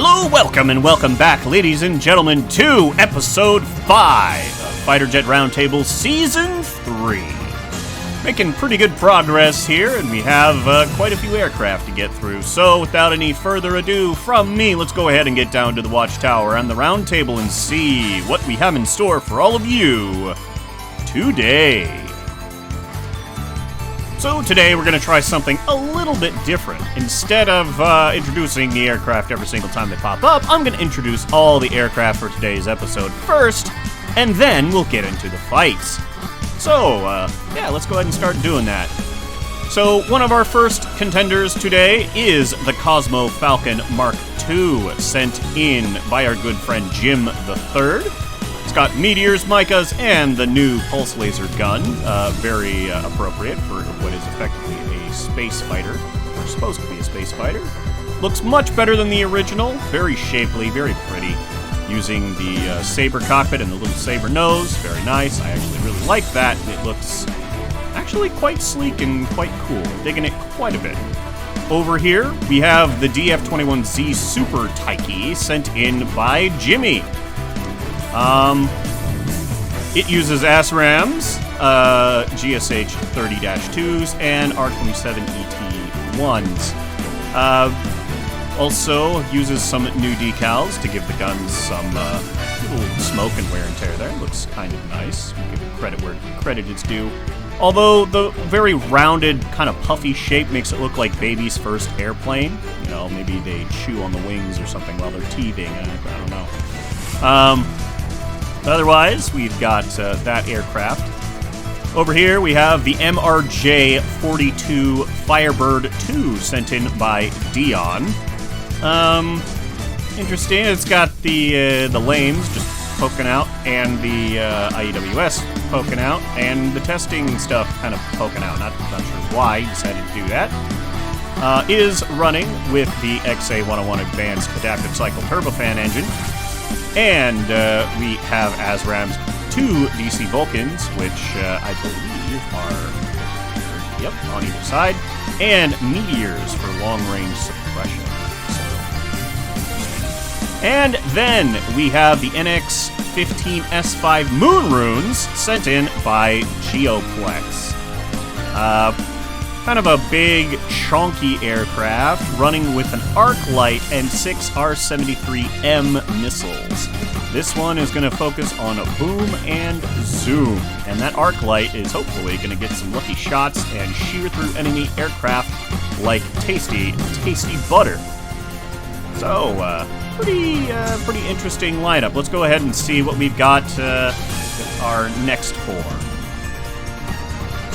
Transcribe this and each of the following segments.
Hello, welcome back, ladies and gentlemen, to Episode 5 of Fighter Jet Roundtable Season 3. Making pretty good progress here, and we have quite a few aircraft to get through. So, without any further ado from me, let's go ahead and get down to the watchtower and the roundtable and see what we have in store for all of you today. So today we're going to try something a little bit different. Instead of introducing the aircraft every single time they pop up, I'm going to introduce all the aircraft for today's episode first, and then we'll get into the fights. So, yeah, let's go ahead and start doing that. So, one of our first contenders today is the Cosmo Falcon Mark II, sent in by our good friend Jim III. It's got meteors, micas, and the new pulse laser gun. Very appropriate for what is effectively a space fighter, or supposed to be a space fighter. Looks much better than the original. Very shapely, very pretty. Using the saber cockpit and the little saber nose. Very nice. I actually really like that. It looks actually quite sleek and quite cool. Digging it quite a bit. Over here, we have the DF-21Z Super Taiki, sent in by Jimmy. It uses ASRAMs, GSH-30-2s, and R27ET-1s. Also uses some new decals to give the guns some little smoke and wear and tear there. Looks kind of nice. We'll give credit where credit is due. Although the very rounded, kind of puffy shape makes it look like baby's first airplane. You know, maybe they chew on the wings or something while they're teething. I don't know. Otherwise, we've got that aircraft. Over here, we have the MRJ-42 Firebird 2, sent in by Dion. Interesting. It's got the lames just poking out, and the IEWS poking out, and the testing stuff kind of poking out. Not sure why he decided to do that. Is running with the XA-101 Advanced Adaptive Cycle Turbofan engine. And we have ASRAM's 2 DC Vulcans, which I believe are on either side, and meteors for long-range suppression. And then we have the NX-15S5 Moon Runes, sent in by Geoplex. Kind of a big, chunky aircraft, running with an arc light and 6 R-73M missiles. This one is going to focus on boom and zoom, and that arc light is hopefully going to get some lucky shots and shear through enemy aircraft like tasty, tasty butter. So, pretty interesting lineup. Let's go ahead and see what we've got with our next 4.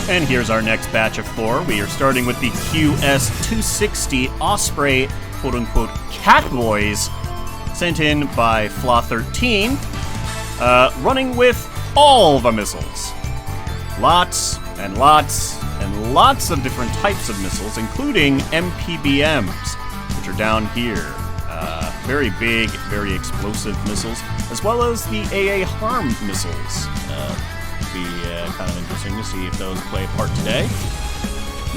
And here's our next batch of 4. We are starting with the QS-260 Osprey, quote-unquote, Catboys, sent in by Flaw13, running with all the missiles. Lots and lots and lots of different types of missiles, including MPBMs, which are down here. Very big, very explosive missiles, as well as the AA Harm missiles. Be kind of interesting to see if those play a part today.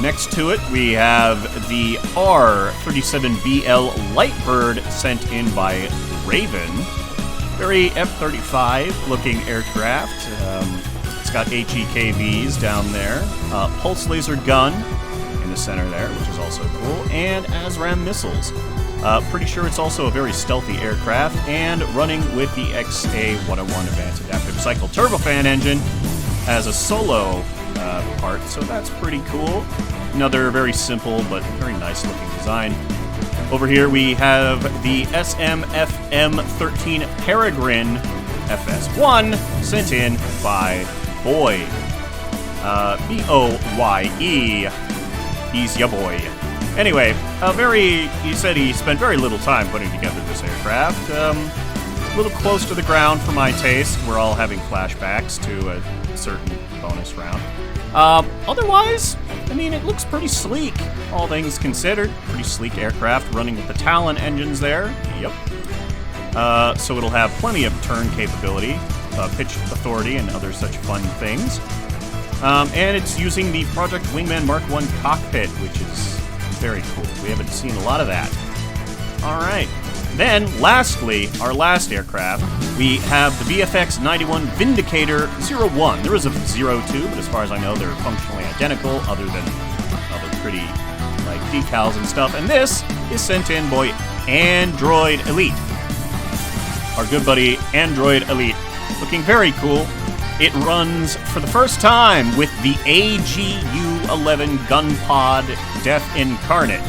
Next to it, we have the R-37BL Lightbird, sent in by Raven. Very F-35 looking aircraft. It's got HEKVs down there. Pulse laser gun in the center there, which is also cool. And ASRAM missiles. Pretty sure it's also a very stealthy aircraft, and running with the XA-101 Advanced Adaptive Cycle Turbofan engine as a solo part, so that's pretty cool. Another very simple but very nice looking design. Over here we have the SMFM-13 Peregrine FS1, sent in by Boy. B-O-Y-E. He's ya boy. Anyway, he said he spent very little time putting together this aircraft. A little close to the ground for my taste. We're all having flashbacks to a certain bonus round. Otherwise, I mean, it looks pretty sleek, all things considered. Pretty sleek aircraft running with the Talon engines there. Yep. So it'll have plenty of turn capability, pitch authority, and other such fun things. And it's using the Project Wingman Mark I cockpit, which is very cool. We haven't seen a lot of that. Alright. Then, lastly, our last aircraft, we have the VFX-91 Vindicator 01. There is a 02, but as far as I know, they're functionally identical, other than other pretty, like, decals and stuff. And this is sent in by Android Elite. Our good buddy, Android Elite. Looking very cool. It runs for the first time with the AGU-11 gun pod Death Incarnate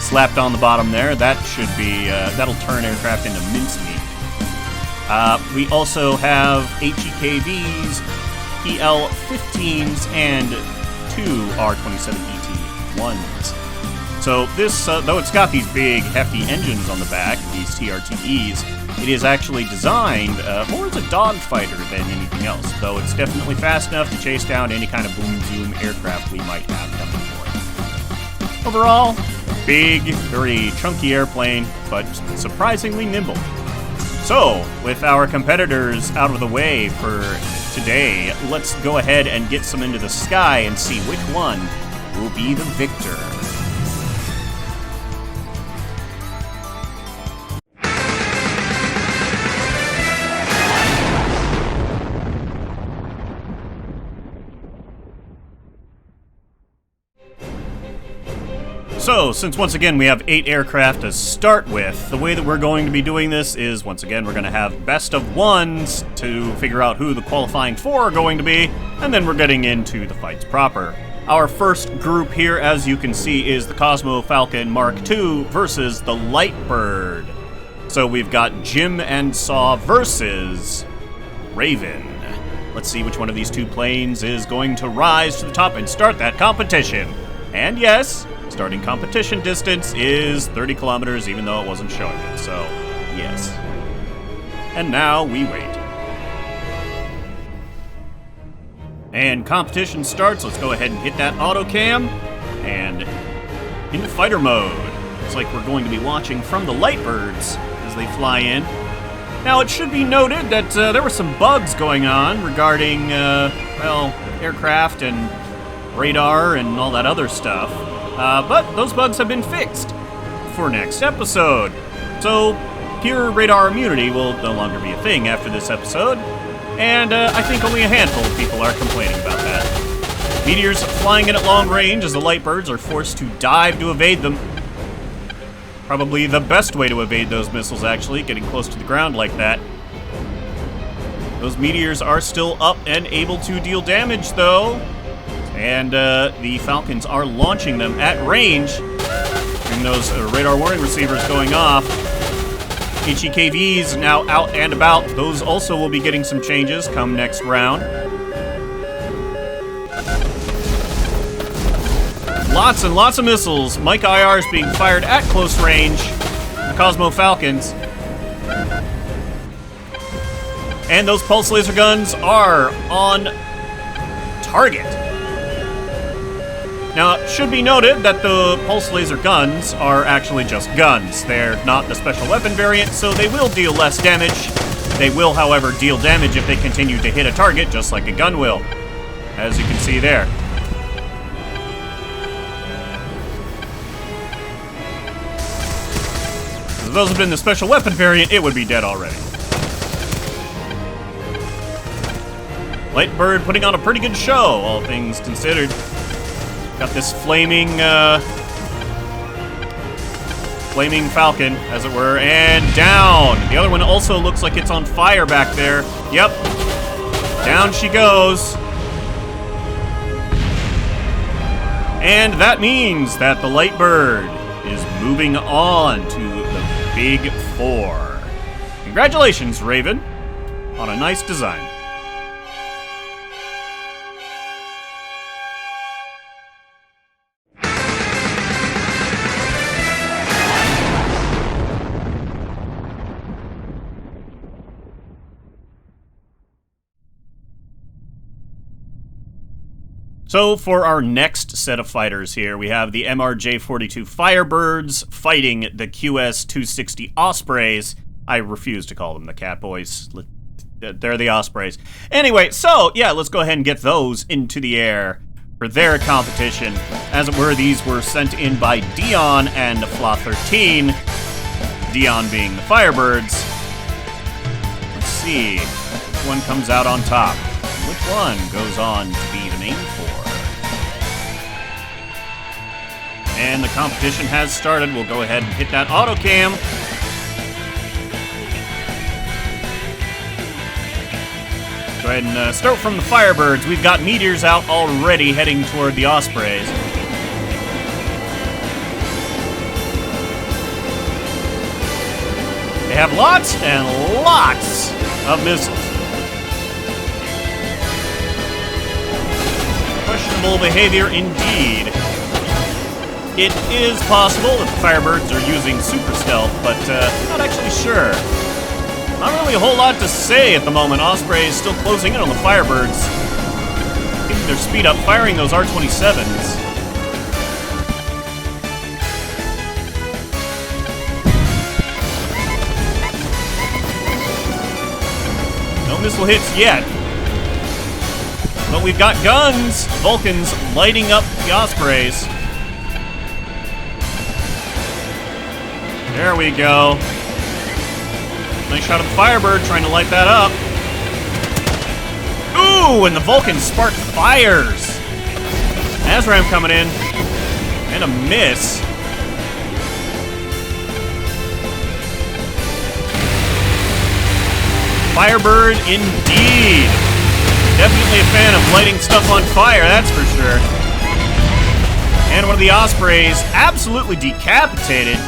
slapped on the bottom there. That should be, that'll turn aircraft into mincemeat. We also have HEKVs, PL-15s, and 2 R-27ET-1s. So this, though it's got these big, hefty engines on the back, these TRTEs, it is actually designed more as a dogfighter than anything else, though it's definitely fast enough to chase down any kind of boom-zoom aircraft we might have coming for it. Overall, big, very chunky airplane, but surprisingly nimble. So, with our competitors out of the way for today, let's go ahead and get some into the sky and see which one will be the victor. So, since once again we have 8 aircraft to start with, the way that we're going to be doing this is, once again, we're going to have best of ones to figure out who the qualifying 4 are going to be, and then we're getting into the fights proper. Our first group here, as you can see, is the Cosmo Falcon Mark II versus the Lightbird. So we've got Jim and Saw versus Raven. Let's see which one of these two planes is going to rise to the top and start that competition. And yes, starting competition distance is 30 kilometers, even though it wasn't showing it, so yes. And now we wait. And competition starts. Let's go ahead and hit that auto cam and into fighter mode. Looks like we're going to be watching from the Lightbirds as they fly in. Now, it should be noted that there were some bugs going on regarding, well, aircraft and radar and all that other stuff. But those bugs have been fixed for next episode. So, pure radar immunity will no longer be a thing after this episode. And I think only a handful of people are complaining about that. Meteors flying in at long range as the Lightbirds are forced to dive to evade them. Probably the best way to evade those missiles, actually, getting close to the ground like that. Those meteors are still up and able to deal damage, though. And the Falcons are launching them at range. And those radar warning receivers going off. HEKVs now out and about. Those also will be getting some changes come next round. Lots and lots of missiles. Mike IR is being fired at close range. The Cosmo Falcons. And those pulse laser guns are on target. Now, it should be noted that the pulse laser guns are actually just guns. They're not the special weapon variant, so they will deal less damage. They will, however, deal damage if they continue to hit a target, just like a gun will, as you can see there. If those had been the special weapon variant, it would be dead already. Lightbird putting on a pretty good show, all things considered. Got this flaming Falcon, as it were, and down. The other one also looks like it's on fire back there. Yep. Down she goes. And that means that the Lightbird is moving on to the Big Four. Congratulations, Raven, on a nice design. So for our next set of fighters here, we have the MRJ-42 Firebirds fighting the QS-260 Ospreys. I refuse to call them the Catboys. They're the Ospreys. Anyway, so yeah, let's go ahead and get those into the air for their competition. As it were, these were sent in by Dion and Fla13. Dion being the Firebirds. Let's see which one comes out on top. Which one goes on to be the main four? And the competition has started. We'll go ahead and hit that auto cam. Go ahead and start from the Firebirds. We've got Meteors out already heading toward the Ospreys. They have lots and lots of missiles. Questionable behavior indeed. It is possible that the Firebirds are using super stealth, but not actually sure. Not really a whole lot to say at the moment. Osprey is still closing in on the Firebirds. Keeping their speed up, firing those R-27s. No missile hits yet. But we've got guns! Vulcans lighting up the Ospreys. There we go. Nice shot of the Firebird trying to light that up. Ooh, and the Vulcan spark fires. Azram coming in. And a miss. Firebird indeed. Definitely a fan of lighting stuff on fire, that's for sure. And one of the Ospreys absolutely decapitated.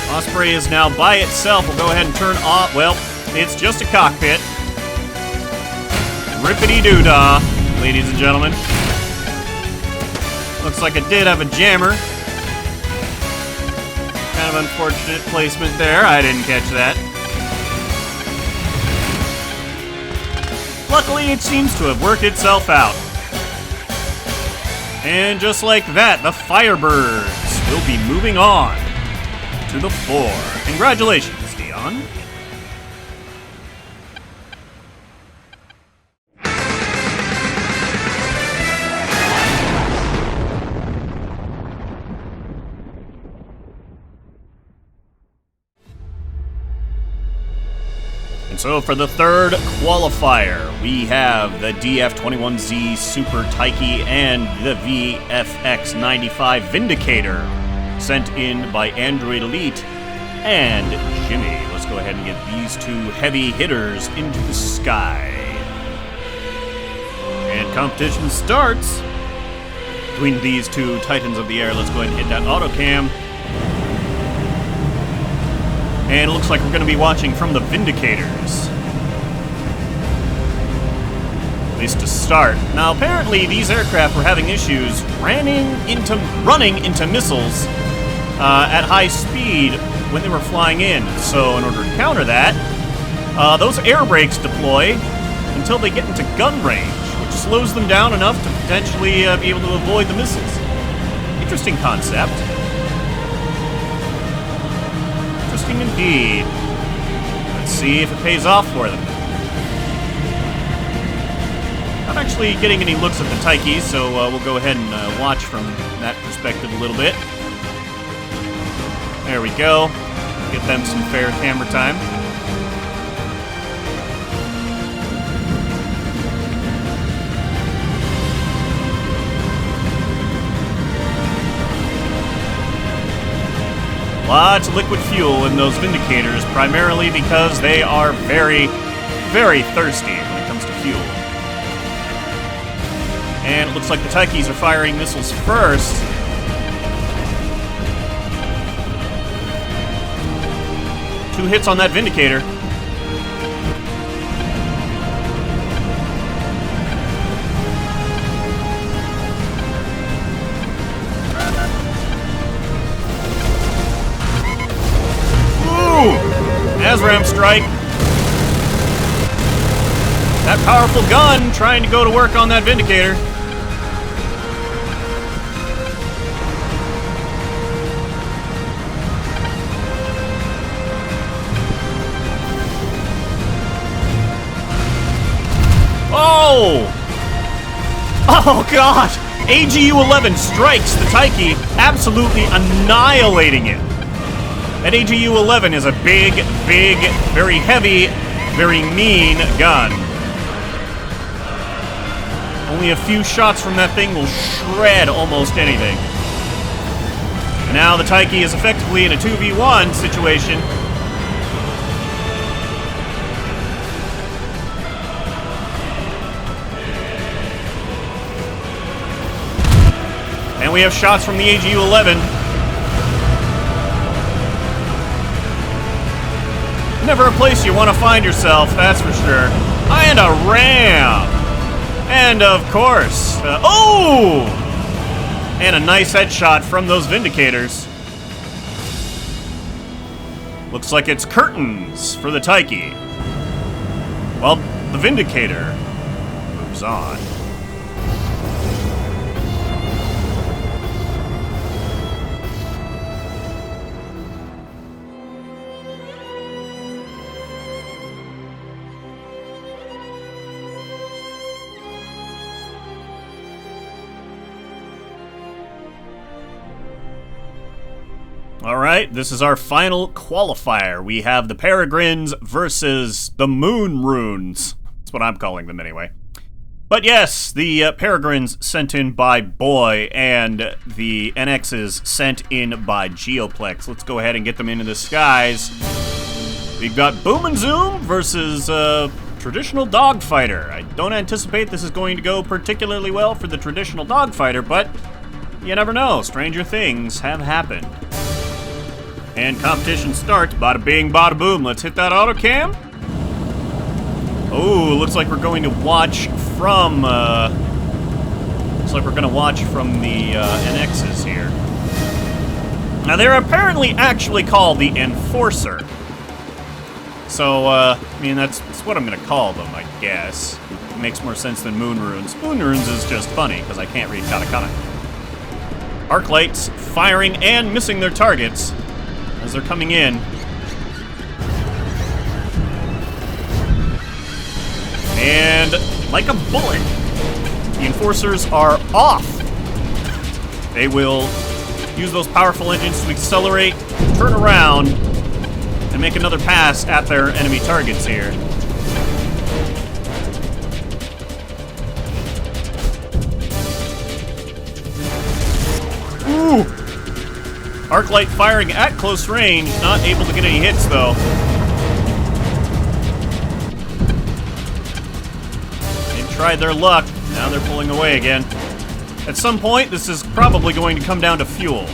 Osprey is now by itself. We'll go ahead and turn off. Well, it's just a cockpit. Rippity-doo-dah, ladies and gentlemen. Looks like it did have a jammer. Kind of unfortunate placement there. I didn't catch that. Luckily, it seems to have worked itself out. And just like that, the Firebirds will be moving on to the floor. Congratulations, Dion. And so for the third qualifier, we have the DF-21Z Super Taiki and the VFX-95 Vindicator, sent in by Android Elite and Jimmy. Let's go ahead and get these two heavy hitters into the sky. And competition starts between these two titans of the air. Let's go ahead and hit that auto cam. And it looks like we're going to be watching from the Vindicators. At least to start. Now, apparently these aircraft were having issues running into missiles at high speed when they were flying in. So in order to counter that, those air brakes deploy until they get into gun range, which slows them down enough to potentially be able to avoid the missiles. Interesting concept. Interesting indeed. Let's see if it pays off for them. Not actually getting any looks at the Taikis, so we'll go ahead and watch from that perspective a little bit. There we go. Get them some fair camera time. Lots of liquid fuel in those Vindicators, primarily because they are very, very thirsty when it comes to fuel. And it looks like the Taikis are firing missiles first. Two hits on that Vindicator. Azram strike. That powerful gun trying to go to work on that Vindicator. Oh! Oh god! AGU-11 strikes the Taiki, absolutely annihilating it. That AGU-11 is a big, very heavy, very mean gun. Only a few shots from that thing will shred almost anything. And now the Taiki is effectively in a 2v1 situation. And we have shots from the AGU-11. Never a place you want to find yourself, that's for sure. And a ram! And of course, oh! And a nice headshot from those Vindicators. Looks like it's curtains for the Taiki. Well, the Vindicator moves on. Alright, this is our final qualifier. We have the Peregrines versus the Moon Runes. That's what I'm calling them anyway. But yes, the Peregrines sent in by Boy and the NXs sent in by Geoplex. Let's go ahead and get them into the skies. We've got Boom and Zoom versus traditional Dogfighter. I don't anticipate this is going to go particularly well for the traditional Dogfighter, but you never know. Stranger things have happened. And competition starts. Bada bing, bada boom. Let's hit that auto cam. Oh, looks like we're going to watch from. Looks like we're going to watch from the NXs here. Now they're apparently actually called the Enforcer. So I mean that's what I'm going to call them, I guess. It makes more sense than Moon Runes. Moon Runes is just funny because I can't read katakana. Arc lights firing and missing their targets as they're coming in. And like a bullet, the Enforcers are off. They will use those powerful engines to accelerate, turn around, and make another pass at their enemy targets here. Ooh! Arc light firing at close range, not able to get any hits though. They've tried their luck, now they're pulling away again. At some point, this is probably going to come down to fuel.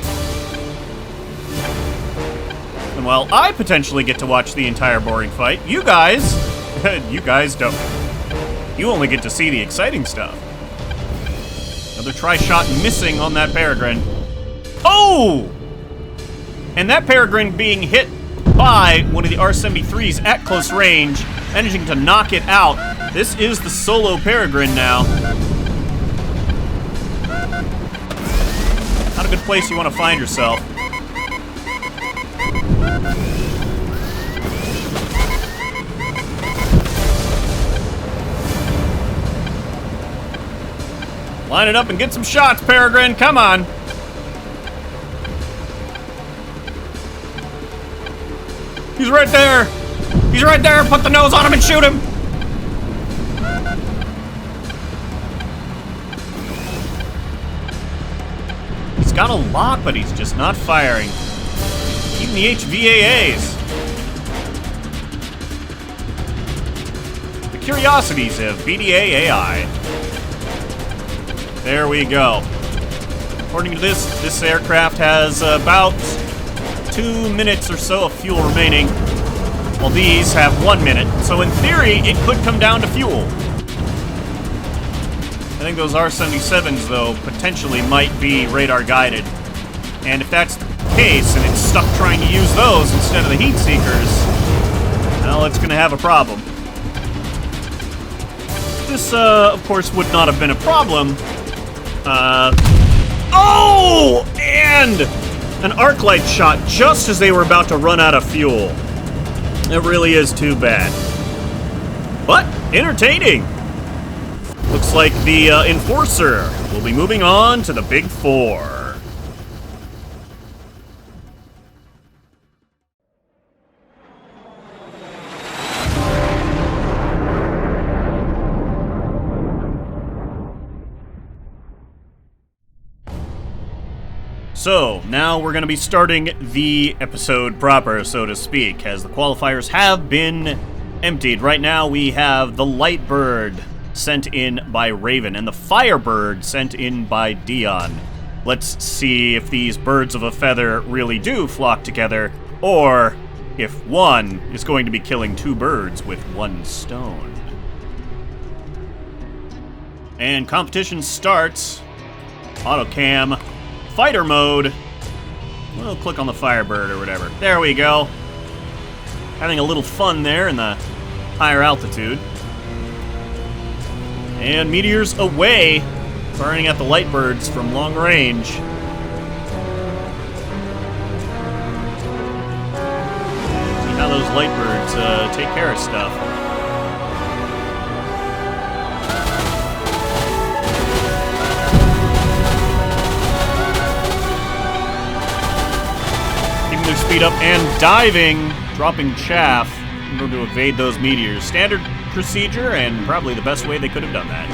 And while I potentially get to watch the entire boring fight, you guys, you guys don't. You only get to see the exciting stuff. Another tri-shot missing on that Peregrine. Oh! And that Peregrine being hit by one of the R-73s at close range, managing to knock it out. This is the solo Peregrine now. Not a good place you want to find yourself. Line it up and get some shots, Peregrine. Come on. He's right there. He's right there. Put the nose on him and shoot him. He's got a lot, but he's just not firing. Even the HVAAs. The Curiosities of BDA AI. There we go. According to this aircraft has about 2 minutes or so of fuel remaining, while these have 1 minute. So in theory, it could come down to fuel. I think those R-77s, though, potentially might be radar guided. And if that's the case, and it's stuck trying to use those instead of the heat seekers, well, it's gonna have a problem. This, of course, would not have been a problem. Oh! And an arc light shot just as they were about to run out of fuel. It really is too bad. But entertaining. Looks like the Enforcer will be moving on to the Big Four. So, now we're going to be starting the episode proper, so to speak, as the qualifiers have been emptied. Right now we have the Lightbird sent in by Raven and the Firebird sent in by Dion. Let's see if these birds of a feather really do flock together, or if one is going to be killing two birds with one stone. And competition starts. Autocam. Fighter mode. We'll click on the Firebird or whatever. There we go. Having a little fun there in the higher altitude. And meteors away, firing at the Lightbirds from long range. See how those Lightbirds take care of stuff. Their speed up and diving, dropping chaff in order to evade those meteors. Standard procedure and probably the best way they could have done that.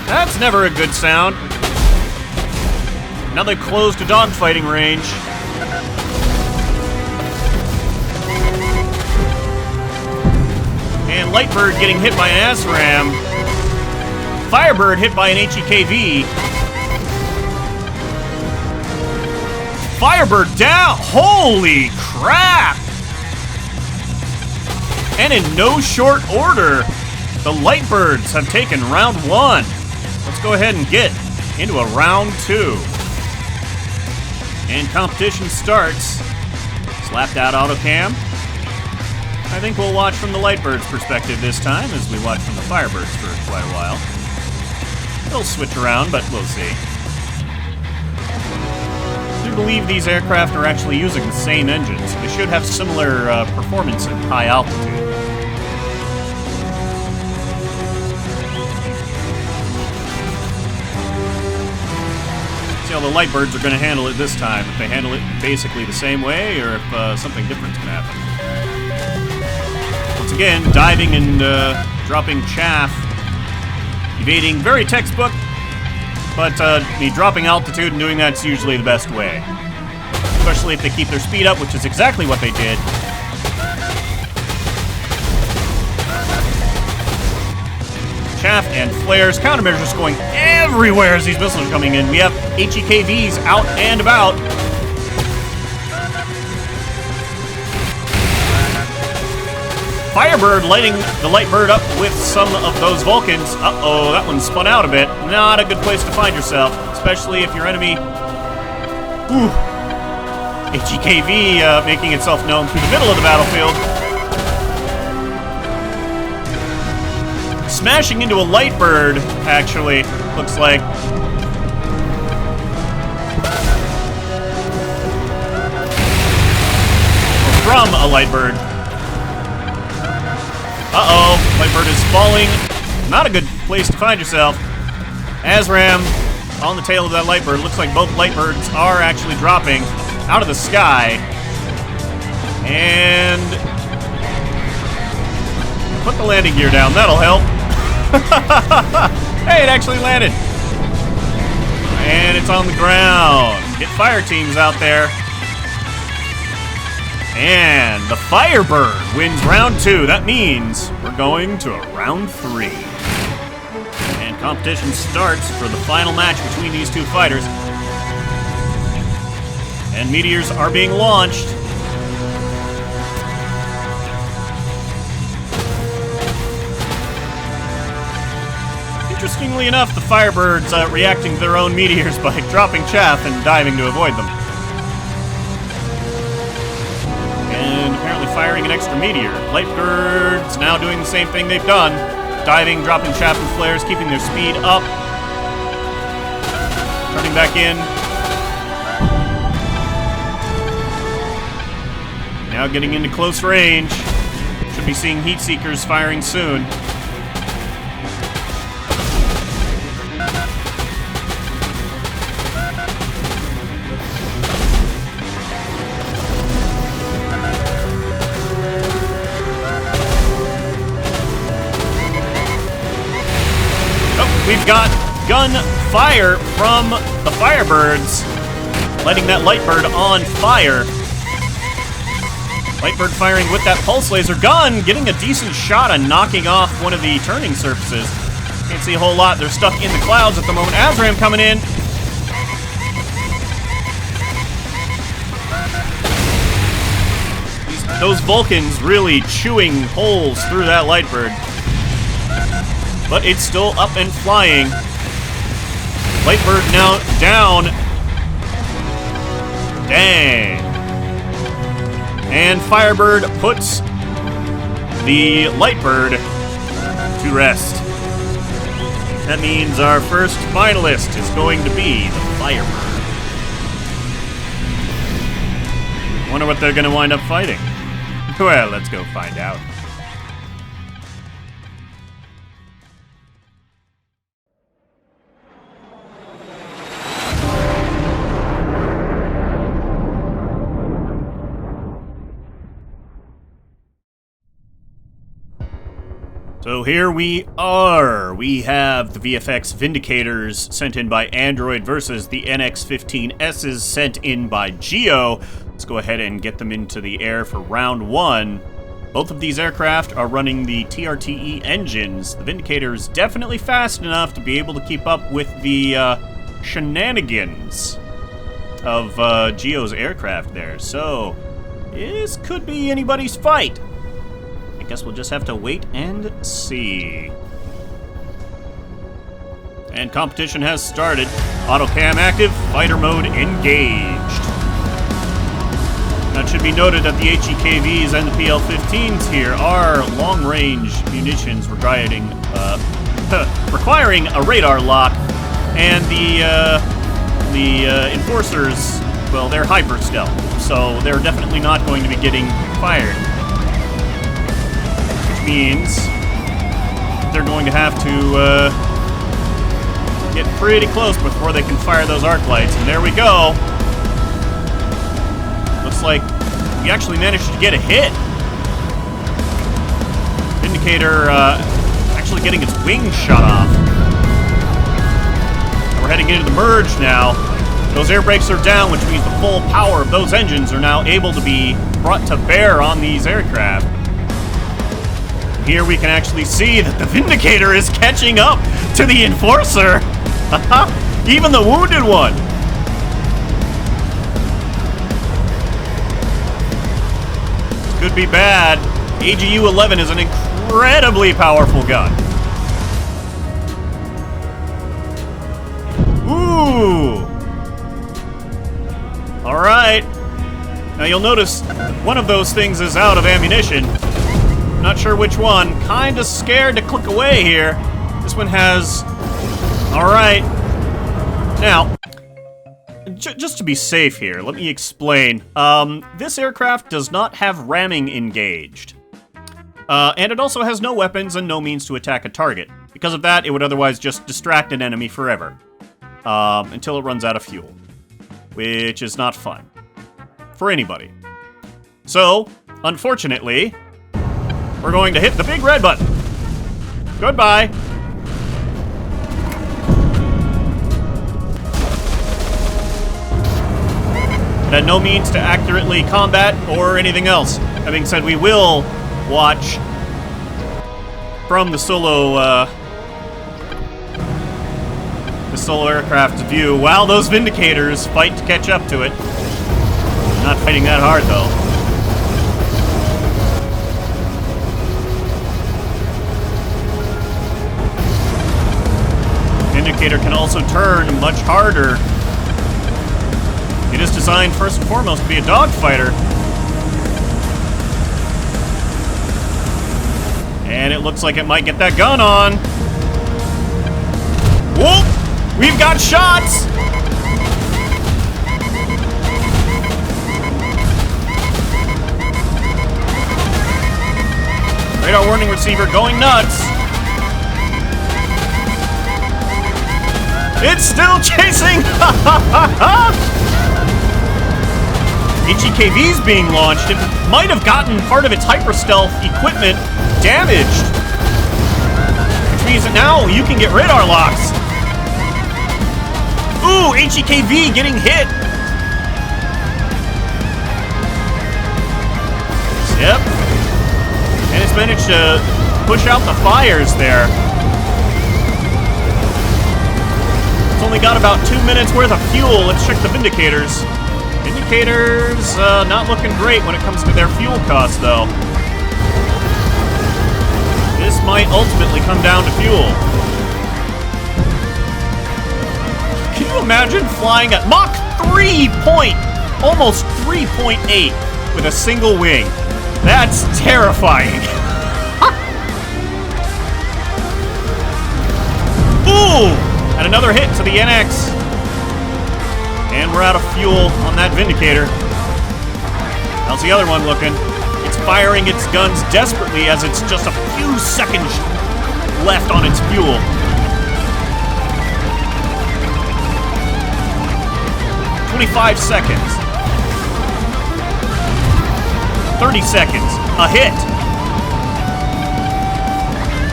That's never a good sound. Now they've closed a dogfighting range. And Lightbird getting hit by an SRAM. Firebird hit by an HEKV. Firebird down! Holy crap! And in no short order, the Lightbirds have taken round one. Let's go ahead and get into a round two. And competition starts. Slapped out autocam. I think we'll watch from the Lightbirds' perspective this time, as we watched from the Firebirds for quite a while. They'll switch around, but we'll see. I believe these aircraft are actually using the same engines. They should have similar performance at high altitude. See how the Lightbirds are going to handle it this time. If they handle it basically the same way, or if something different's going to happen. Once again, diving and dropping chaff. Evading, very textbook. But the dropping altitude and doing that's usually the best way. Especially if they keep their speed up, which is exactly what they did. Chaff and flares. Countermeasures going everywhere as these missiles are coming in. We have HEKVs out and about. Firebird lighting the Lightbird up with some of those Vulcans. Uh-oh, that one spun out a bit. Not a good place to find yourself, especially if your enemy... Ooh. HEKV making itself known through the middle of the battlefield. Smashing into a Lightbird, actually, looks like. From a Lightbird. Uh-oh, Lightbird is falling. Not a good place to find yourself. ASRAM on the tail of that Lightbird. Looks like both Lightbirds are actually dropping out of the sky. And put the landing gear down. That'll help. Hey, it actually landed. And it's on the ground. Get fire teams out there. And the Firebird wins round two. That means we're going to a round three. And competition starts for the final match between these two fighters. And meteors are being launched. Interestingly enough, the Firebirds reacting to their own meteors by dropping chaff and diving to avoid them. Firing an extra meteor. Lightbirds now doing the same thing they've done. Diving, dropping chaff and flares, keeping their speed up. Turning back in. Now getting into close range. Should be seeing heat seekers firing soon. We've got gun fire from the Firebirds, lighting that Lightbird on fire. Lightbird firing with that pulse laser gun, getting a decent shot and knocking off one of the turning surfaces. Can't see a whole lot. They're stuck in the clouds at the moment. Azram coming in. Those Vulcans really chewing holes through that Lightbird. But it's still up and flying. Lightbird now down. Dang. And Firebird puts the Lightbird to rest. That means our first finalist is going to be the Firebird. Wonder what they're going to wind up fighting. Well, let's go find out. So here we are. We have the VFX Vindicators sent in by Android versus the NX-15Ss sent in by Geo. Let's go ahead and get them into the air for round one. Both of these aircraft are running the TRTE engines. The Vindicator's definitely fast enough to be able to keep up with the shenanigans of Geo's aircraft there. So this could be anybody's fight. I guess we'll just have to wait and see. And competition has started. Autocam active, fighter mode engaged. Now it should be noted that the HEKVs and the PL-15s here are long-range munitions requiring a radar lock, and the enforcers, well, they're hyper stealth, so they're definitely not going to be getting fired. Means they're going to have to get pretty close before they can fire those arc lights. And there we go. Looks like we actually managed to get a hit. Vindicator actually getting its wings shot off. We're heading into the merge now. Those air brakes are down, which means the full power of those engines are now able to be brought to bear on these aircraft. Here we can actually see that the Vindicator is catching up to the Enforcer. Even the wounded one. This could be bad. AGU-11 is an incredibly powerful gun. Ooh. All right. Now you'll notice one of those things is out of ammunition. Not sure which one. Kinda scared to click away here. This one has... Alright. Now, just to be safe here, let me explain. This aircraft does not have ramming engaged. And it also has no weapons and no means to attack a target. Because of that, it would otherwise just distract an enemy forever. Until it runs out of fuel. Which is not fun. For anybody. So, unfortunately... we're going to hit the big red button. Goodbye. It had no means to accurately combat or anything else. That being said, we will watch from the solo aircraft's view while those Vindicators fight to catch up to it. Not fighting that hard, though. Vindicator can also turn much harder. It is designed first and foremost to be a dogfighter. And it looks like it might get that gun on. Whoop! We've got shots! Radar warning receiver going nuts. It's still chasing! HEKV's being launched. It might have gotten part of its hyper-stealth equipment damaged. Which means that now you can get radar locks. Ooh, HEKV getting hit. Yep. And it's managed to push out the fires there. It's only got about 2 minutes worth of fuel. Let's check the Vindicators. Vindicators, not looking great when it comes to their fuel costs, though. This might ultimately come down to fuel. Can you imagine flying at Mach 3 point, almost 3.8 with a single wing? That's terrifying. Ooh! And another hit to the NX. And we're out of fuel on that Vindicator. How's the other one looking? It's firing its guns desperately as it's just a few seconds left on its fuel. "25 seconds. 30 seconds. A hit.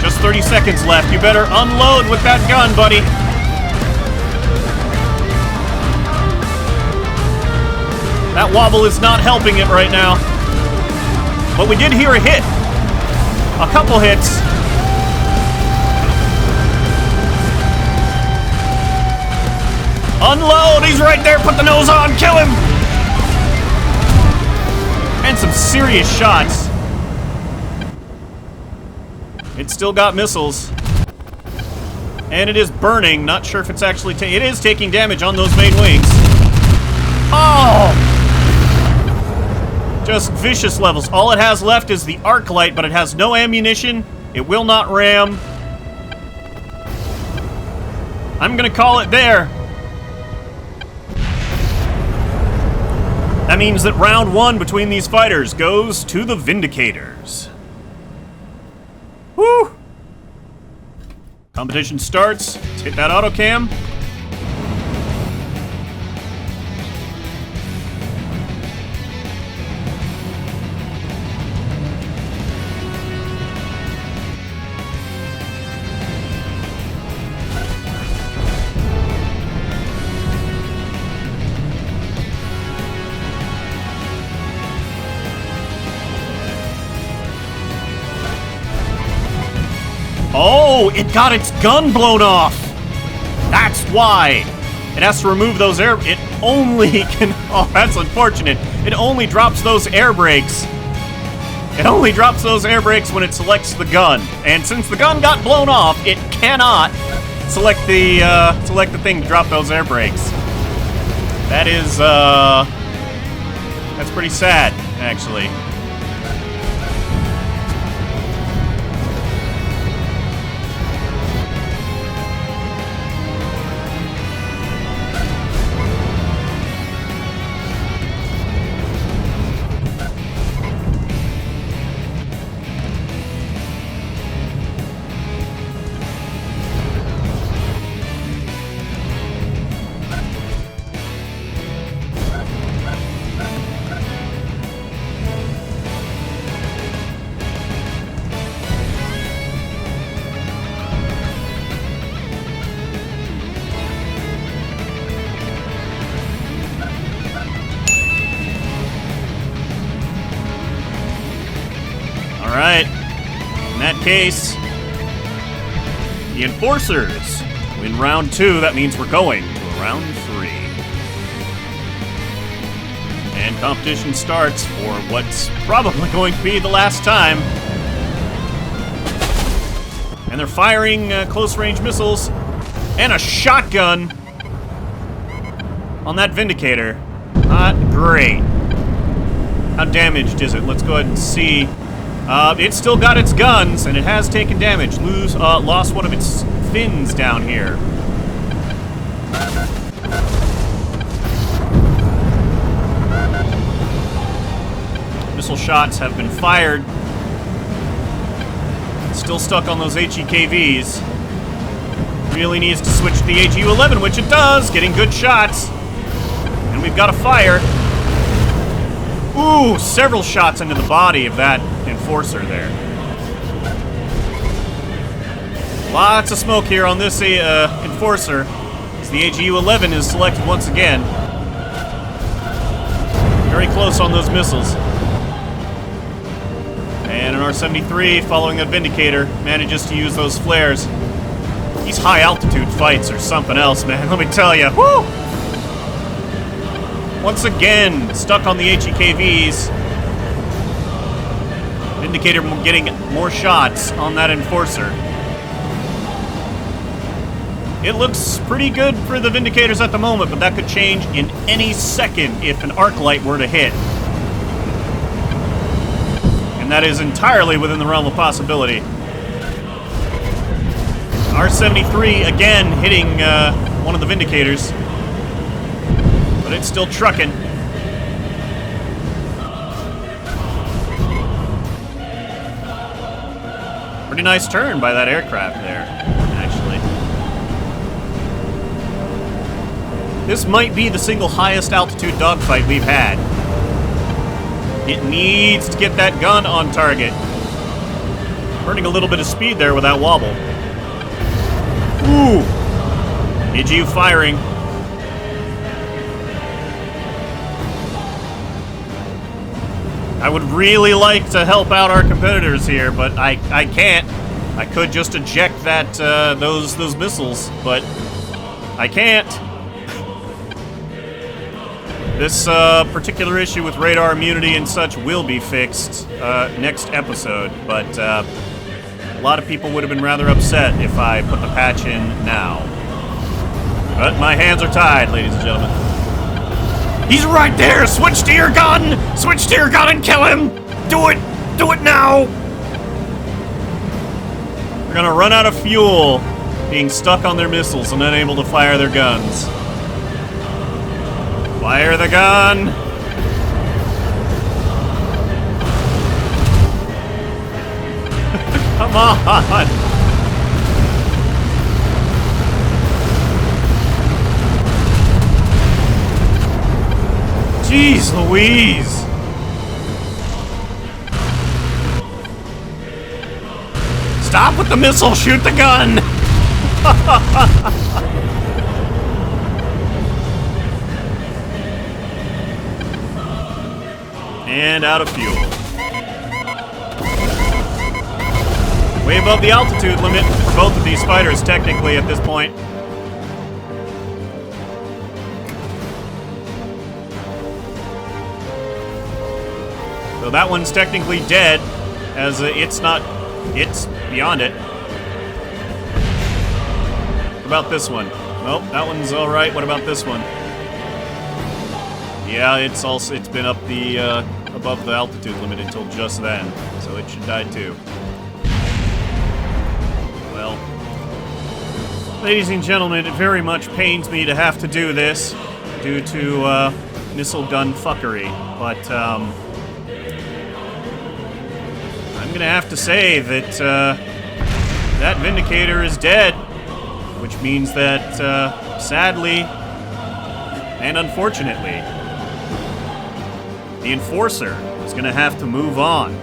Just 30 seconds left. You better unload with that gun, buddy. That wobble is not helping it right now. But we did hear a hit. A couple hits. Unload! He's right there! Put the nose on! Kill him! And some serious shots. It's still got missiles. And it is burning. Not sure if it's actually... it is taking damage on those main wings. Oh! Just vicious levels. All it has left is the arc light, but it has no ammunition. It will not ram. I'm gonna call it there. That means that round one between these fighters goes to the Vindicators. Woo! Competition starts. Let's hit that autocam. Oh, it got its gun blown off. That's why. It has to remove those air... It only can... Oh, that's unfortunate. It only drops those air brakes. It only drops those air brakes when it selects the gun. And since the gun got blown off, it cannot select the thing to drop those air brakes. That is, that's pretty sad, actually. Alright, in that case, the Enforcers win round 2. That means we're going to round 3. And competition starts for what's probably going to be the last time. And they're firing close-range missiles and a shotgun on that Vindicator. Not great. How damaged is it? Let's go ahead and see. It's still got its guns, and it has taken damage. Lost one of its fins down here. Missile shots have been fired. Still stuck on those HEKVs. Really needs to switch to the HU-11, which it does, getting good shots. And we've got a fire. Ooh, several shots into the body of that Enforcer there. Lots of smoke here on this Enforcer. as the AGU-11 is selected once again. Very close on those missiles. And an R-73, following that Vindicator, manages to use those flares. These high-altitude fights are something else, man, let me tell you. Woo! Once again, stuck on the HEKVs. Vindicator getting more shots on that Enforcer. It looks pretty good for the Vindicators at the moment, but that could change in any second if an arc light were to hit. And that is entirely within the realm of possibility. R-73 again hitting one of the Vindicators, but it's still trucking. Pretty nice turn by that aircraft there, actually. This might be the single highest altitude dogfight we've had. It needs to get that gun on target. Burning a little bit of speed there with that wobble. Ooh! AGU firing. I would really like to help out our competitors here, but I can't. I could just eject that those missiles, but I can't. This particular issue with radar immunity and such will be fixed next episode, but a lot of people would have been rather upset if I put the patch in now. But my hands are tied, ladies and gentlemen. He's right there! Switch to your gun! Switch to your gun and kill him! Do it! Do it now! They're gonna run out of fuel, being stuck on their missiles and unable to fire their guns. Fire the gun! Come on! Jeez Louise! Stop with the missile! Shoot the gun! And out of fuel. Way above the altitude limit for both of these fighters, technically, at this point. So that one's technically dead, as it's beyond it. What about this one? Nope, that one's all right. What about this one? Yeah, it's been up the above the altitude limit until just then, so it should die too. Well, ladies and gentlemen, it very much pains me to have to do this due to missile gun fuckery, but I'm gonna have to say that that Vindicator is dead, which means that sadly and unfortunately, the Enforcer is gonna have to move on.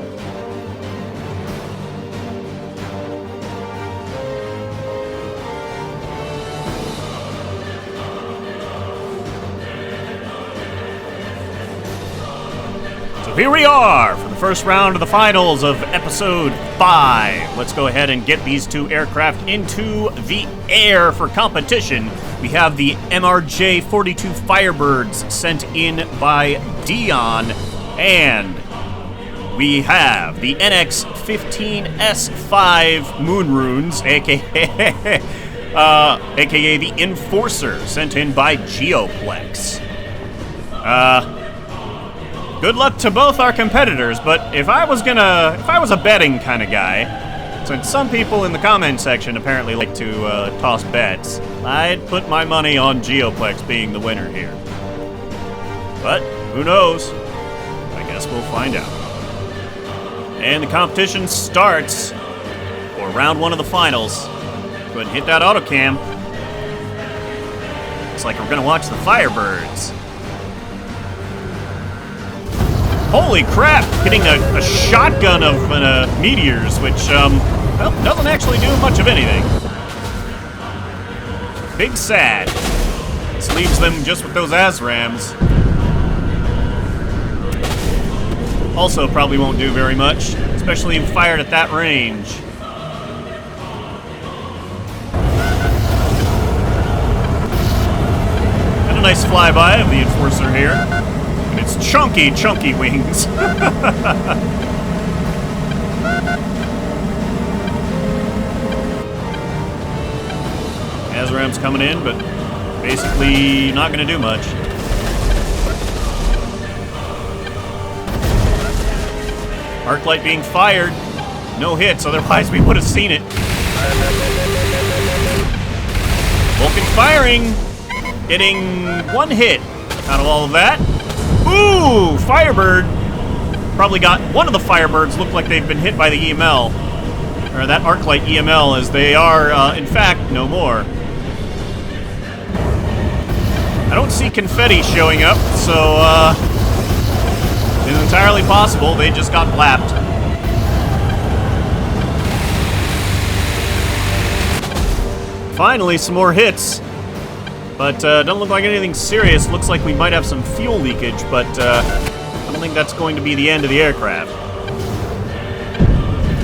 So here we are for the first round of the finals of Episode 5. Let's go ahead and get these two aircraft into the air for competition. We have the MRJ-42 Firebirds sent in by Dion, and we have the NX-15S5 Moonrunes, aka the Enforcer, sent in by Geoplex. Good luck to both our competitors, but if I was a betting kind of guy, since some people in the comment section apparently like to toss bets, I'd put my money on Geoplex being the winner here. But who knows? I guess we'll find out. And the competition starts for round 1 of the finals. Go ahead and hit that autocam. Looks like we're gonna watch the Firebirds. Holy crap! Getting a shotgun of meteors, which well, doesn't actually do much of anything. Big sad. This leaves them just with those ASRAMs. Also probably won't do very much, especially if fired at that range. And a nice flyby of the Enforcer here. And its chunky, chunky wings. ASRAM's coming in, but basically not going to do much. Arclight being fired. No hits, otherwise we would have seen it. Vulcan firing. Getting one hit out of all of that. Ooh, Firebird. Probably got one of the Firebirds look like they've been hit by the EML. Or that Arclight EML, as they are, in fact, no more. I don't see confetti showing up, so, it's entirely possible they just got blapped. Finally, some more hits. But doesn't look like anything serious. Looks like we might have some fuel leakage, but I don't think that's going to be the end of the aircraft.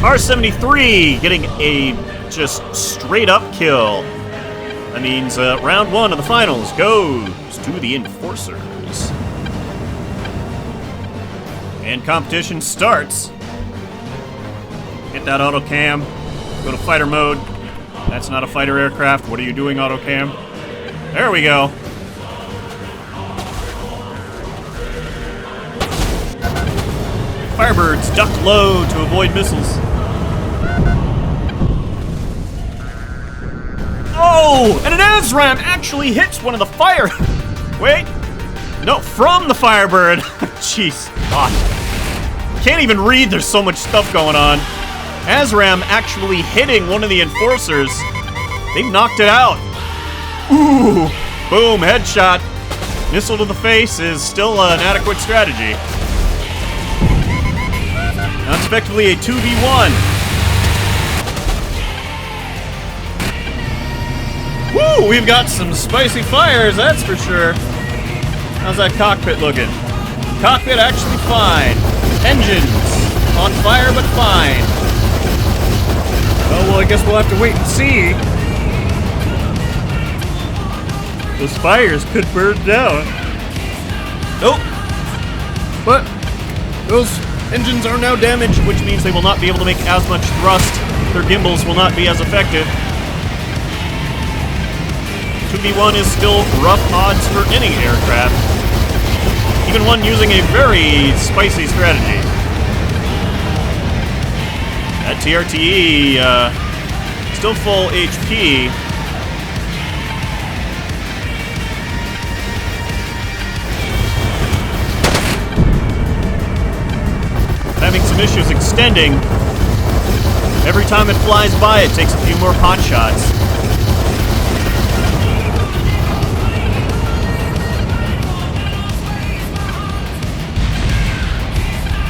R-73 getting a just straight up kill. That means round one of the finals goes to the Enforcers. And competition starts. Hit that autocam. Go to fighter mode. That's not a fighter aircraft. What are you doing, autocam? There we go. Firebirds duck low to avoid missiles. Oh! And an ASRAM actually hits one of the fire... Wait. No, from the Firebird. Jeez. God. Can't even read, there's so much stuff going on. ASRAM actually hitting one of the Enforcers. They knocked it out. Ooh. Boom, headshot. Missile to the face is still an adequate strategy. Now it's effectively a 2v1. Woo, we've got some spicy fires, that's for sure. How's that cockpit looking? Cockpit actually fine. Engines on fire, but fine. Oh, well, I guess we'll have to wait and see. Those fires could burn down. Nope. But those engines are now damaged, which means they will not be able to make as much thrust. Their gimbals will not be as effective. 2v1 is still rough odds for any aircraft. Even one using a very spicy strategy. That TRTE, still full HP. Having some issues extending. Every time it flies by, it takes a few more pot shots.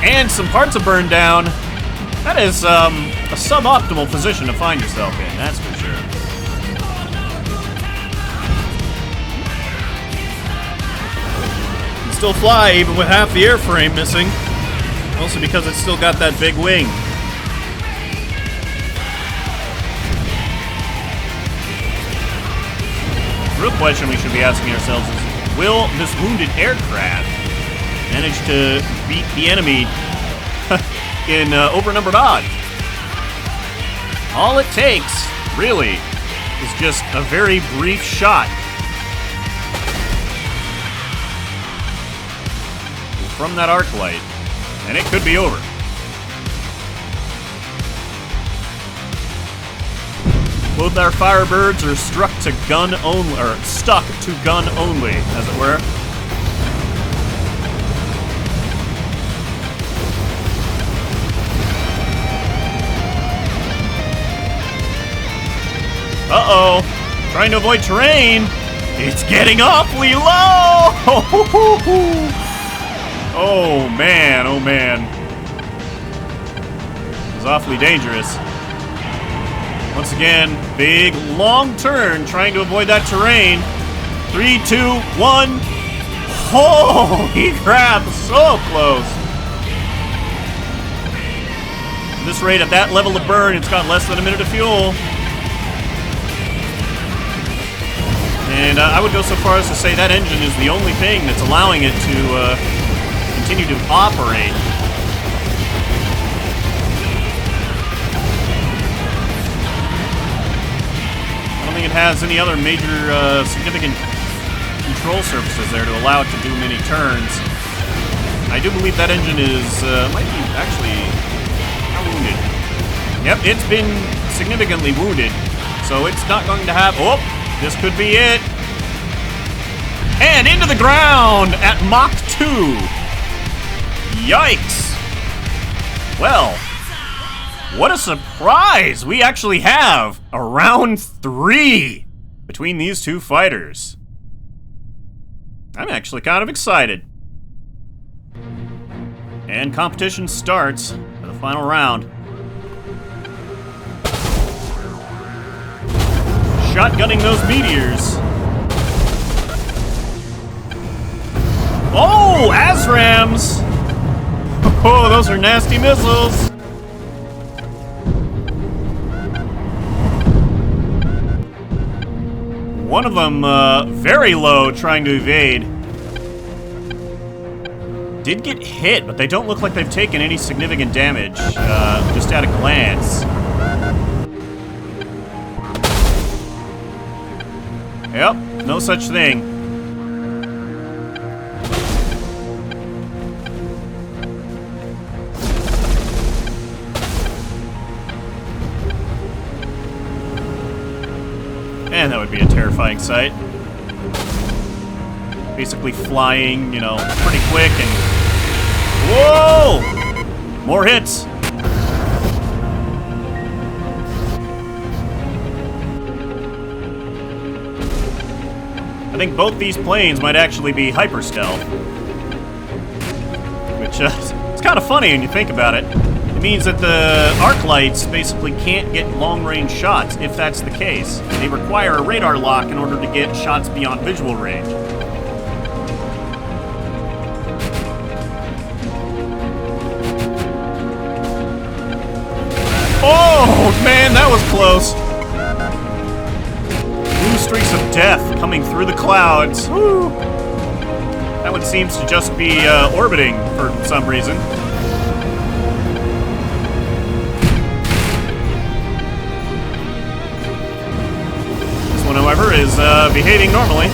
And some parts are burned down. That is a suboptimal position to find yourself in, that's for sure. You can still fly even with half the airframe missing. Also because it's still got that big wing. The real question we should be asking ourselves is, will this wounded aircraft manage to beat the enemy in overnumbered odds? All it takes, really, is just a very brief shot from that arc light, and it could be over. Both our Firebirds are stuck to gun only, as it were. Uh-oh. Trying to avoid terrain. It's getting awfully low! Oh, man. Oh, man. It's awfully dangerous. Once again, big, long turn trying to avoid that terrain. 3, 2, 1. Holy crap, so close. At this rate, at that level of burn, it's got less than a minute of fuel. And I would go so far as to say that engine is the only thing that's allowing it to continue to operate. I don't think it has any other major significant control surfaces there to allow it to do many turns. I do believe that engine is, might be actually wounded. Yep, it's been significantly wounded, so it's not going to have, oh, this could be it. And into the ground at Mach 2. Yikes. Well, what a surprise! We actually have a round 3 between these two fighters. I'm actually kind of excited. And competition starts for the final round. Shotgunning those meteors. Oh, ASRAMs! Oh, those are nasty missiles. One of them, very low, trying to evade. Did get hit, but they don't look like they've taken any significant damage, just at a glance. Yep, no such thing. And that would be a terrifying sight. Basically flying, you know, pretty quick and... Whoa! More hits! I think both these planes might actually be hyper stealth. Which, it's kind of funny when you think about it. It means that the arc lights basically can't get long-range shots, if that's the case. They require a radar lock in order to get shots beyond visual range. Oh, man, that was close. Blue streaks of death coming through the clouds. Woo. That one seems to just be orbiting for some reason. This one, however, is behaving normally.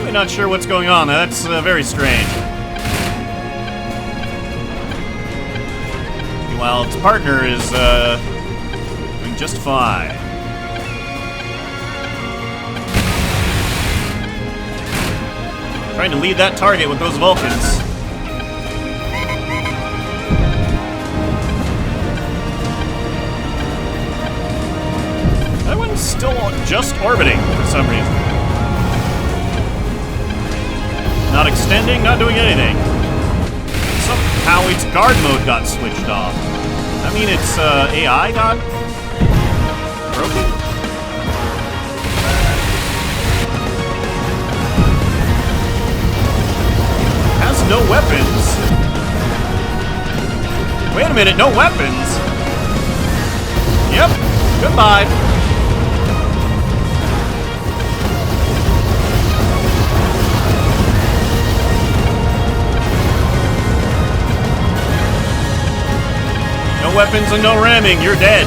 Really not sure what's going on. That's very strange. While its partner is doing just fine. Trying to lead that target with those Vulcans. That one's still just orbiting for some reason. Not extending, not doing anything. Somehow its guard mode got switched off. I mean, its AI got broken? Has no weapons. Wait a minute, no weapons? Yep, goodbye. No weapons and no ramming, you're dead.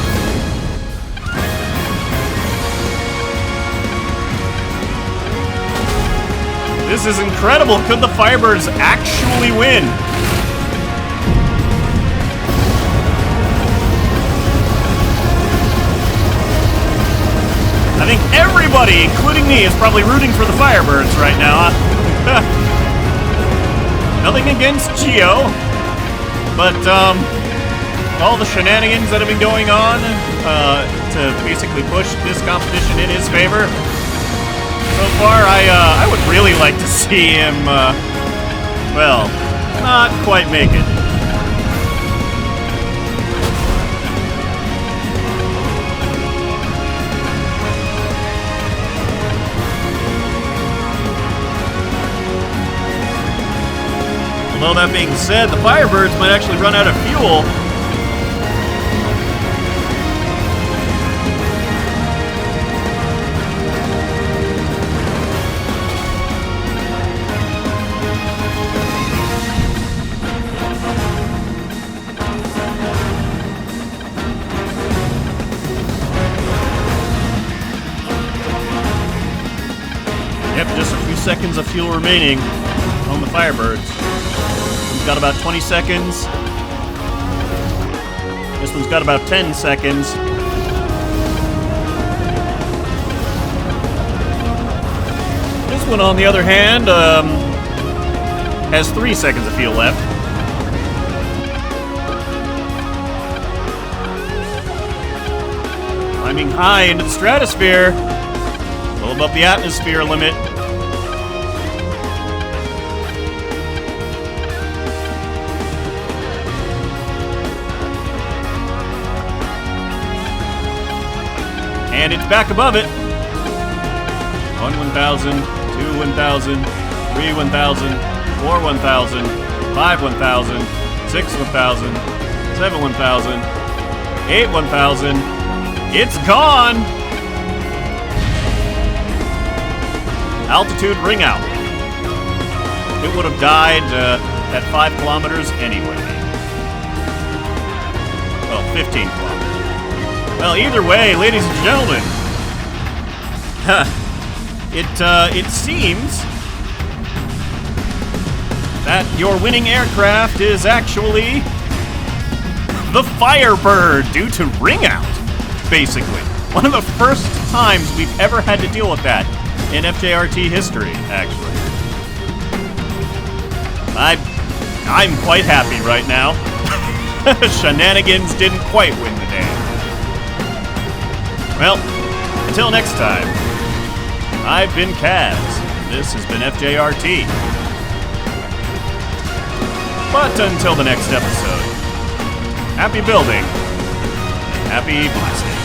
This is incredible. Could the Firebirds actually win? I think everybody, including me, is probably rooting for the Firebirds right now. Nothing against Geo, but all the shenanigans that have been going on to basically push this competition in his favor. So far, I would really like to see him, well, not quite make it. Although that being said, the Firebirds might actually run out of fuel. Yep, just a few seconds of fuel remaining on the Firebirds. We've got about 20 seconds. This one's got about 10 seconds. This one, on the other hand, has 3 seconds of fuel left. Climbing high into the stratosphere. A little above the atmosphere limit. And it's back above it. 1 1,000, 2 1,000, 3 1,000, 4 1,000, 5 1,000, 6 1,000, 7 1,000, 8 1,000. It's gone! Altitude ring out. It would have died at 5 kilometers anyway. Well, 15 kilometers. Well, either way, ladies and gentlemen, it seems that your winning aircraft is actually the Firebird due to ring out, basically. One of the first times we've ever had to deal with that in FJRT history, actually. I'm quite happy right now. Shenanigans didn't quite win the day. Well, until next time, I've been Kaz. This has been FJRT. But until the next episode, happy building, and happy blasting.